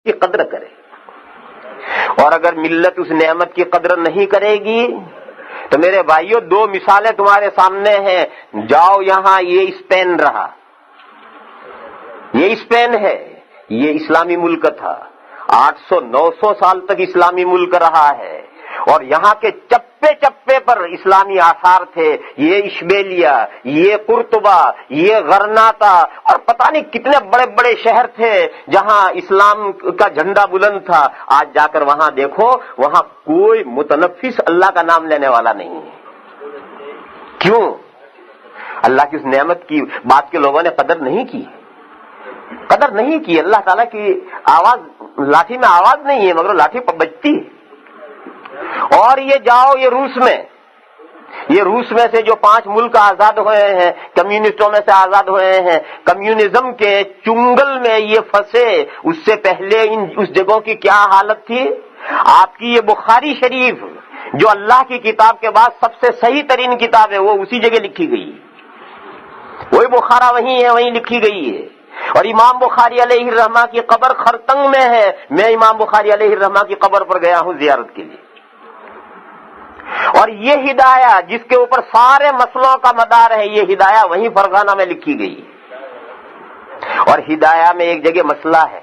کی قدر کرے، اور اگر ملت اس نعمت کی قدر نہیں کرے گی تو میرے بھائیوں دو مثالیں تمہارے سامنے ہیں. جاؤ یہاں، یہ اسپین رہا، یہ اسپین ہے، یہ اسلامی ملک تھا، 800-900 سال تک اسلامی ملک رہا ہے، اور یہاں کے چپے چپے پر اسلامی آثار تھے. یہ اشبیلیا، یہ قرطبہ، یہ غرناطہ، اور پتہ نہیں کتنے بڑے بڑے شہر تھے جہاں اسلام کا جھنڈا بلند تھا. آج جا کر وہاں دیکھو، وہاں کوئی متنفس اللہ کا نام لینے والا نہیں ہے. کیوں؟ اللہ کی اس نعمت کی بات کے لوگوں نے قدر نہیں کی، قدر نہیں کی. اللہ تعالیٰ کی آواز، لاٹھی میں آواز نہیں ہے مگر لاٹھی پر بجتی ہے. اور یہ جاؤ، یہ روس میں سے جو 5 ملک آزاد ہوئے ہیں، کمیونسٹوں میں سے آزاد ہوئے ہیں، کمیونزم کے چنگل میں یہ پھنسے. اس سے پہلے اس جگہوں کی کیا حالت تھی؟ آپ کی یہ بخاری شریف جو اللہ کی کتاب کے بعد سب سے صحیح ترین کتاب ہے، وہ اسی جگہ لکھی گئی، وہی بخارا وہیں ہے، وہیں لکھی گئی ہے. اور امام بخاری علیہ الرحمہ کی قبر خرطنگ میں ہے. میں امام بخاری علیہ الرحمہ کی قبر پر گیا ہوں زیارت کے لیے. اور یہ ہدایہ جس کے اوپر سارے مسئلوں کا مدار ہے، یہ ہدایہ وہیں فرغانہ میں لکھی گئی. اور ہدایہ میں ایک جگہ مسئلہ ہے،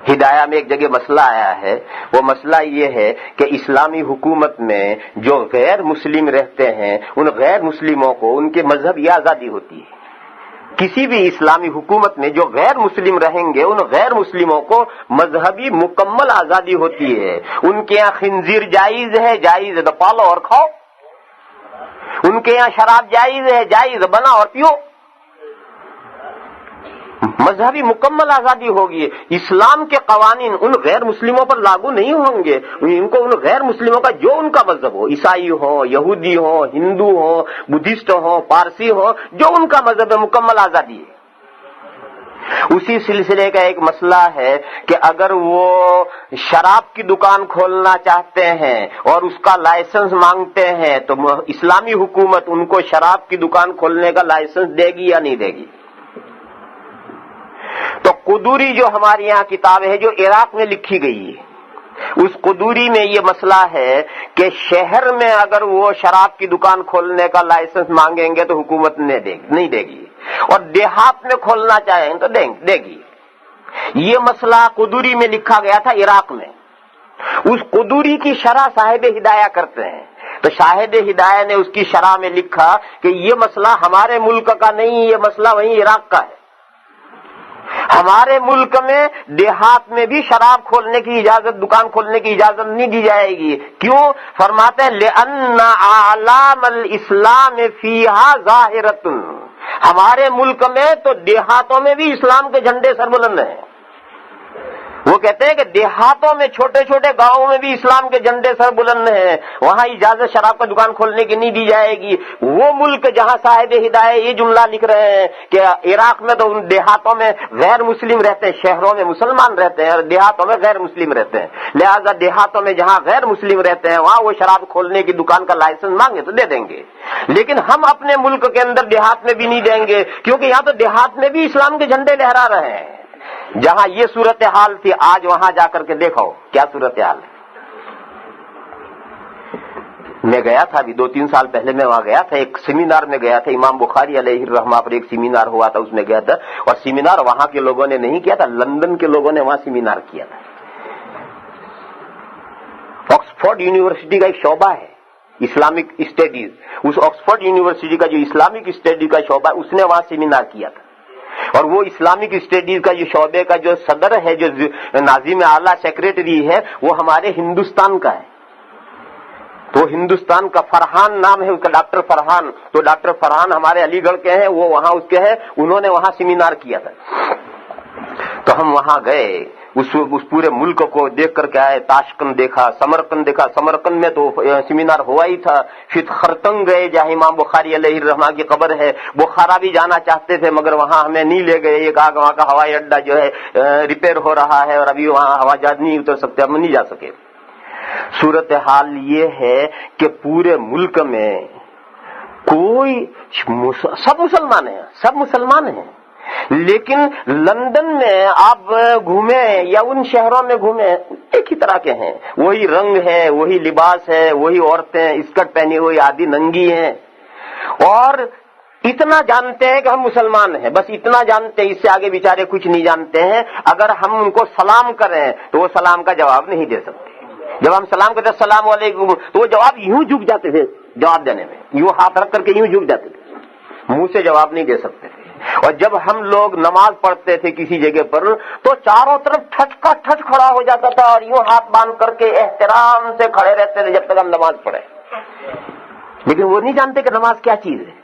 ہدایہ میں ایک جگہ مسئلہ آیا ہے. وہ مسئلہ یہ ہے کہ اسلامی حکومت میں جو غیر مسلم رہتے ہیں، ان غیر مسلموں کو ان کے مذہبی آزادی ہوتی ہے. کسی بھی اسلامی حکومت میں جو غیر مسلم رہیں گے، ان غیر مسلموں کو مذہبی مکمل آزادی ہوتی ہے. ان کے یہاں خنزیر جائز ہے تو پالو اور کھاؤ. ان کے یہاں شراب جائز ہے بنا اور پیو. مذہبی مکمل آزادی ہوگی. اسلام کے قوانین ان غیر مسلموں پر لاگو نہیں ہوں گے. ان کو، ان غیر مسلموں کا جو ان کا مذہب ہو، عیسائی ہو، یہودی ہو، ہندو ہو، بدھسٹ ہو، پارسی ہو، جو ان کا مذہب ہے، مکمل آزادی ہے. اسی سلسلے کا ایک مسئلہ ہے کہ اگر وہ شراب کی دکان کھولنا چاہتے ہیں اور اس کا لائسنس مانگتے ہیں تو اسلامی حکومت ان کو شراب کی دکان کھولنے کا لائسنس دے گی یا نہیں دے گی؟ تو قدوری جو ہمارے یہاں کتاب ہے جو عراق میں لکھی گئی ہے، اس قدوری میں یہ مسئلہ ہے کہ شہر میں اگر وہ شراب کی دکان کھولنے کا لائسنس مانگیں گے تو حکومت نہیں دے گی، اور دیہات میں کھولنا چاہیں تو دے گی. یہ مسئلہ قدوری میں لکھا گیا تھا عراق میں. اس قدوری کی شرح صاحب ہدایہ کرتے ہیں، تو شاہد ہدایہ نے اس کی شرح میں لکھا کہ یہ مسئلہ ہمارے ملک کا نہیں، یہ مسئلہ وہیں عراق کا ہے. ہمارے ملک میں دیہات میں بھی شراب کھولنے کی اجازت، دکان کھولنے کی اجازت نہیں دی جائے گی. کیوں؟ فرماتے ہیں لِأَنَّ أَعْلَامَ الْإِسْلَامِ فِيهَا ظَاهِرَةٌ. ہمارے ملک میں تو دیہاتوں میں بھی اسلام کے جھنڈے سربلند ہیں. وہ کہتے ہیں کہ دیہاتوں میں، چھوٹے چھوٹے گاؤں میں بھی اسلام کے جھنڈے سر بلند ہیں، وہاں اجازت شراب کا دکان کھولنے کی نہیں دی جائے گی. وہ ملک جہاں صاحب ہدایہ یہ جملہ لکھ رہے ہیں کہ عراق میں تو ان دیہاتوں میں غیر مسلم رہتے ہیں، شہروں میں مسلمان رہتے ہیں اور دیہاتوں میں غیر مسلم رہتے ہیں، لہذا دیہاتوں میں جہاں غیر مسلم رہتے ہیں وہاں وہ شراب کھولنے کی دکان کا لائسنس مانگے تو دے دیں گے، لیکن ہم اپنے ملک کے اندر دیہات میں بھی نہیں دیں گے، کیونکہ یہاں تو دیہات میں بھی اسلام کے جھنڈے لہرا رہے ہیں. جہاں یہ صورتحال تھی، آج وہاں جا کر کے دیکھو کیا صورتحال ہے. میں گیا تھا ابھی 2-3 سال پہلے، میں وہاں گیا تھا، ایک سیمینار میں گیا تھا، امام بخاری علیہ الرحمہ پر ایک سیمینار ہوا تھا، اس میں گیا تھا. اور سیمینار وہاں کے لوگوں نے نہیں کیا تھا، لندن کے لوگوں نے وہاں سیمینار کیا تھا. آکسفورڈ یونیورسٹی کا ایک شعبہ ہے اسلامک اسٹڈیز، اس آکسفورڈ یونیورسٹی کا جو اسلامک اسٹڈی کا شعبہ ہے، اس نے وہاں سیمینار کیا تھا. اور وہ اسلامک اسٹڈیز کا جو شعبے کا جو صدر ہے، جو ناظم اعلیٰ سیکریٹری ہے، وہ ہمارے ہندوستان کا ہے. تو ہندوستان کا فرحان نام ہے اس کا، ڈاکٹر فرحان. تو ڈاکٹر فرحان ہمارے علی گڑھ کے ہیں، وہ وہاں اس کے ہیں، انہوں نے وہاں سیمینار کیا تھا. تو ہم وہاں گئے، اس پورے ملک کو دیکھ کر کے آئے. تاشقند دیکھا، سمرقند دیکھا. سمرقند میں تو سیمینار ہوا ہی تھا. پھر خرطنگ گئے جہاں امام بخاری علیہ الرحمہ کی قبر ہے. بخارا بھی جانا چاہتے تھے مگر وہاں ہمیں نہیں لے گئے، یہ کہا کہ وہاں کا ہوائی اڈہ جو ہے ریپیئر ہو رہا ہے اور ابھی وہاں ہوائی جہاز نہیں اتر سکتے، ہم نہیں جا سکے. صورتحال یہ ہے کہ پورے ملک میں کوئی، سب مسلمان ہیں، سب مسلمان ہیں، لیکن لندن میں آپ گھومیں یا ان شہروں میں گھومیں، ایک ہی طرح کے ہیں، وہی رنگ ہے، وہی لباس ہے، وہی عورتیں اسکرٹ پہنی ہوئی آدھی ننگی ہیں، اور اتنا جانتے ہیں کہ ہم مسلمان ہیں، بس اتنا جانتے ہیں، اس سے آگے بیچارے کچھ نہیں جانتے ہیں۔ اگر ہم ان کو سلام کریں تو وہ سلام کا جواب نہیں دے سکتے۔ جب ہم سلام کرتے السلام علیکم تو وہ جواب یوں جھک جاتے تھے، جواب دینے میں یوں ہاتھ رکھ کر کے یوں جھک جاتے تھے، منہ سے جواب نہیں دے سکتے تھے۔ اور جب ہم لوگ نماز پڑھتے تھے کسی جگہ پر تو چاروں طرف ٹھٹ کا ٹھٹ کھڑا ہو جاتا تھا اور یوں ہاتھ باندھ کر کے احترام سے کھڑے رہتے تھے جب تک ہم نماز پڑھیں، لیکن وہ نہیں جانتے کہ نماز کیا چیز ہے۔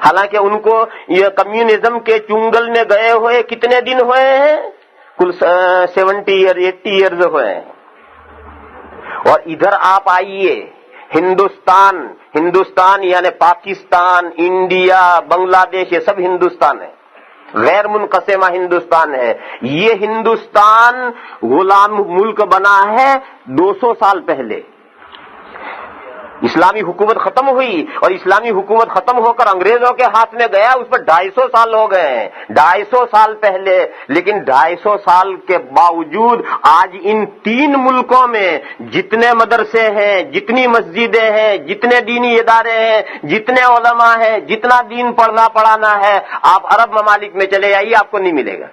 حالانکہ ان کو یہ کمیونزم کے چنگل میں گئے ہوئے کتنے دن ہوئے ہیں؟ کل 70 یا 80 ایئرز ہوئے ہیں۔ اور ادھر آپ آئیے، ہندوستان یعنی پاکستان، انڈیا، بنگلہ دیش، یہ سب ہندوستان ہے، غیر منقسمہ ہندوستان ہے۔ یہ ہندوستان غلام ملک بنا ہے 200 سال پہلے۔ اسلامی حکومت ختم ہوئی اور اسلامی حکومت ختم ہو کر انگریزوں کے ہاتھ میں گیا، اس پر 250 سال ہو گئے ہیں، 250 سال پہلے۔ لیکن 250 سال کے باوجود آج ان 3 ملکوں میں جتنے مدرسے ہیں، جتنی مسجدیں ہیں، جتنے دینی ادارے ہیں، جتنے علماء ہیں، جتنا دین پڑھنا پڑھانا ہے، آپ عرب ممالک میں چلے جائیے آپ کو نہیں ملے گا۔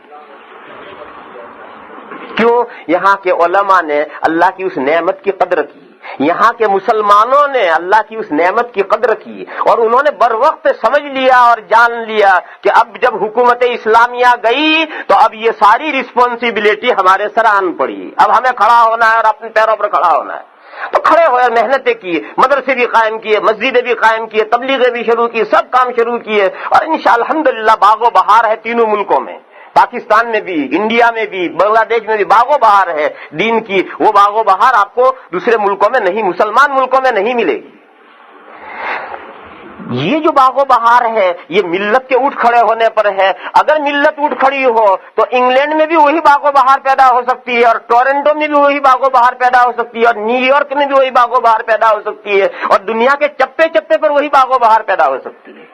کیوں؟ یہاں کے علماء نے اللہ کی اس نعمت کی قدر کی، یہاں کے مسلمانوں نے اللہ کی اس نعمت کی قدر کی، اور انہوں نے بر وقت سمجھ لیا اور جان لیا کہ اب جب حکومت اسلامیہ گئی تو اب یہ ساری رسپانسبلٹی ہمارے سر آن پڑی، اب ہمیں کھڑا ہونا ہے اور اپنے پیروں پر کھڑا ہونا ہے۔ تو کھڑے ہوئے، محنتیں کی، مدرسے بھی قائم کیے، مسجدیں بھی قائم کیے، تبلیغیں بھی شروع کی، سب کام شروع کیے، اور انشاءاللہ الحمدللہ باغ و بہار ہے تینوں ملکوں میں، پاکستان میں بھی، انڈیا میں بھی، بنگلہ دیش میں بھی باغ و بہار ہے دین کی۔ وہ باغ و بہار آپ کو دوسرے ملکوں میں نہیں، مسلمان ملکوں میں نہیں ملے گی۔ یہ جو باغ و بہار ہے یہ ملت کے اٹھ کھڑے ہونے پر ہے۔ اگر ملت اٹھ کھڑی ہو تو انگلینڈ میں بھی وہی باغ و بہار پیدا ہو سکتی ہے، اور ٹورنٹو میں بھی وہی باغ و بہار پیدا ہو سکتی ہے، اور نیو یارک میں بھی وہی باغ و بہار پیدا ہو سکتی ہے، اور دنیا کے چپے چپے پر وہی باغ و بہار پیدا ہو سکتی ہے۔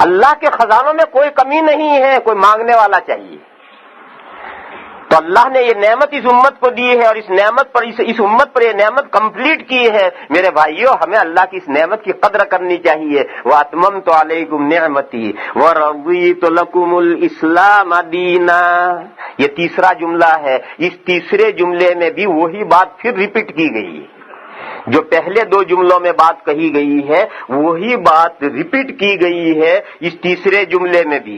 اللہ کے خزانوں میں کوئی کمی نہیں ہے، کوئی مانگنے والا چاہیے۔ تو اللہ نے یہ نعمت اس امت کو دی ہے، اور اس نعمت پر اس امت پر یہ نعمت کمپلیٹ کی ہے۔ میرے بھائیو، ہمیں اللہ کی اس نعمت کی قدر کرنی چاہیے۔ وَأَتْمَمْتُ عَلَيْكُمْ نِعْمَتِي وَرَضِيتُ لَكُمُ الْإِسْلَامَ دِينًا، یہ تیسرا جملہ ہے۔ اس تیسرے جملے میں بھی وہی بات پھر ریپیٹ کی گئی ہے، جو پہلے 2 جملوں میں بات کہی گئی ہے وہی بات ریپیٹ کی گئی ہے اس تیسرے جملے میں بھی۔